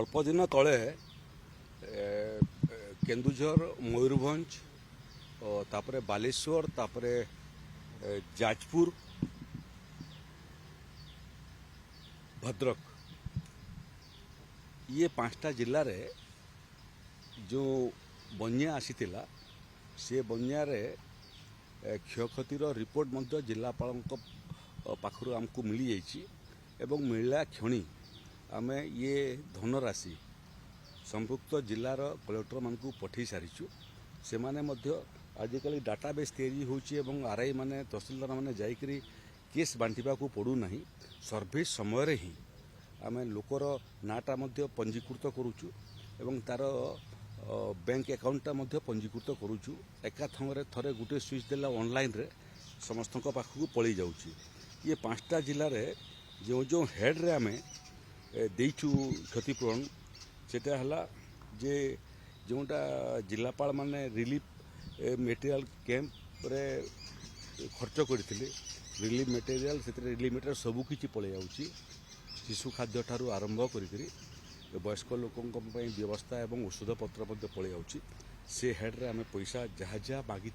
ଅଳ୍ପଦିନ ତଳେ କେନ୍ଦୁଝର ମୟୂରଭଞ୍ଜ ତାପରେ ବାଲେଶ୍ୱର ତାପରେ ଯାଜପୁର ଭଦ୍ରକ ये 5टा जिल्लारे जो बन्या आसीथिला से बन्यारे क्षयक्षतिर रिपोर्ट मध्य जिलापालक पाखरु आमको मिली जाइछि एवं मिलला क्षणी आमे ये धनराशि संपुक्त जिलार कलेक्टर मानकु पठै सारिछु से माने मध्य आजिकल डाटाबेस तैयारी होछि एवं आरआई माने तहसीलदार माने जाइकरी केस बांटिबा को पड़ू नाही सर्वे समय रे ही आमे लोकर नाटा मध्य पंजीकृत करूछु एवं तार बैंक अकाउंटा मध्य पंजीकृत करूछु एका थंगरे थरे गुटे स्विच देला ऑनलाइन रे समस्त पाखु पळी जाउछि ये 5टा जिल्ला रे जो जो हेड रे आमे देइछु क्षतिपूरण सेटा हला जे जोटा जिलापाल माने रिलीफ मटेरियल कैंप रे खर्च करथिले रिलीफ मटेरियल से रिलीफ मटेरियल सबु किछि पळी जाउछि शिशु खाद्य ठारू आरंभ करी वयस्क लोकों व्यवस्था एवं औषध पत्र पड़े जाऊँगी से हेड्रे आम पैसा जहाँ जहाँ मागी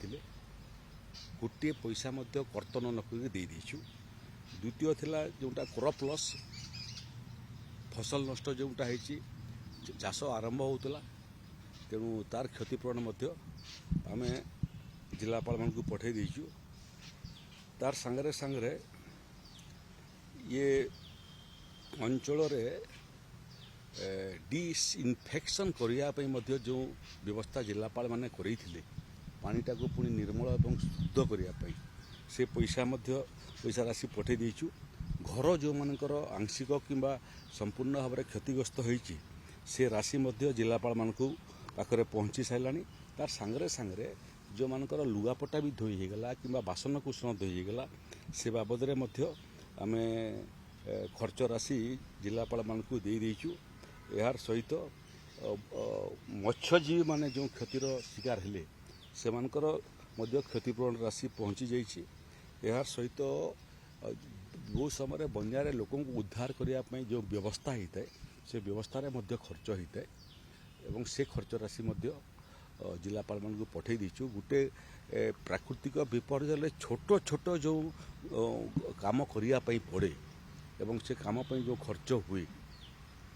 गोटे पैसा कर्तन नक देदेचु द्वितीय थिला जोटा क्रॉप लॉस फसल नष्ट जोटा है चाष आरंभ होता तेणु तार क्षतिपूरण आम जिलापाल मान पठे देचु तार सांगरे सांगरे ये अंचल डिसइनफेक्शन करने जो व्यवस्था जिलापाल माने करैथिले पानीटा को पुणी निर्मल और शुद्ध करने से पैसा राशि पठे देचु घर जो मानकर आंशिक किंबा संपूर्ण भाव में क्षतिग्रस्त होईची से राशि जिलापाल मानकु पाखरे पहुँची सारानी तार सांगरे सांगरे जो मानकर लुगापटा भी धोई होगला कि बासन कुसन धोई होगला से बाबद आमे खर्च राशि जिलापाल मानकु दे देइछु यार सहित मत्स्यजीवी माने जो क्षतिर शिकार हेले से मानकर मध्य क्षतिपूरण राशि पहुँची जाइछि यार सहित बहुत समय बन्यारे लोकों को उद्धार करने जो व्यवस्था होता है से व्यवस्था मध्य खर्च होता है एवं से खर्च राशि मध्य जिलापाल मानकु पठे देइछु गुटे प्राकृतिक विपर्यय छोट छोट जो काम करिया पई पड़े एवं से काम पर जो खर्च हुए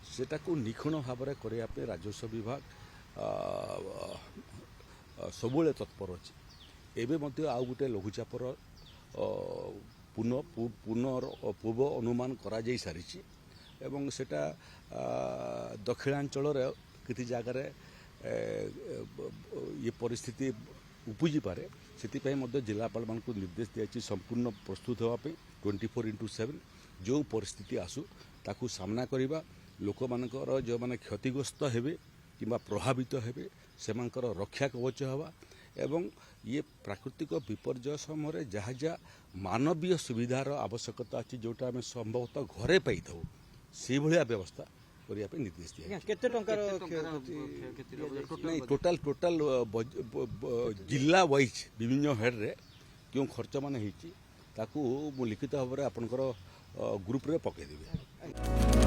सेटा को निखुण भाव में करने राजस्व विभाग सबुले तत्पर अच्छे एवं आउ गोटे लघुचापर पूर्व अनुमान करा जाई सारी एवं सेटा दक्षिणांचल किसी जगार ये परिस्थिति उपजी पारे से जिलापाल मान को निर्देश दिया संपूर्ण प्रस्तुत होगापी 24/7 जो परिस्थिति आसू ताकू सामना करवा लोक मानकर जो माने क्षतिग्रस्त हेबे किंबा प्रभावित हेबे सेमानकर रक्षा कवच हवा एवं ये प्राकृतिक विपर्यय समय जहाँ जहाँ मानवीय सुविधार आवश्यकता अच्छी जोटा आम संभवतः घरे पाई था से भाया व्यवस्था करने निर्देश दिया नहीं टोटाल जिला वाइज विभिन्न हेड रे क्यों खर्च मान ताकू लिखित भाव में आपंकर ग्रुप रे पकईदेवी।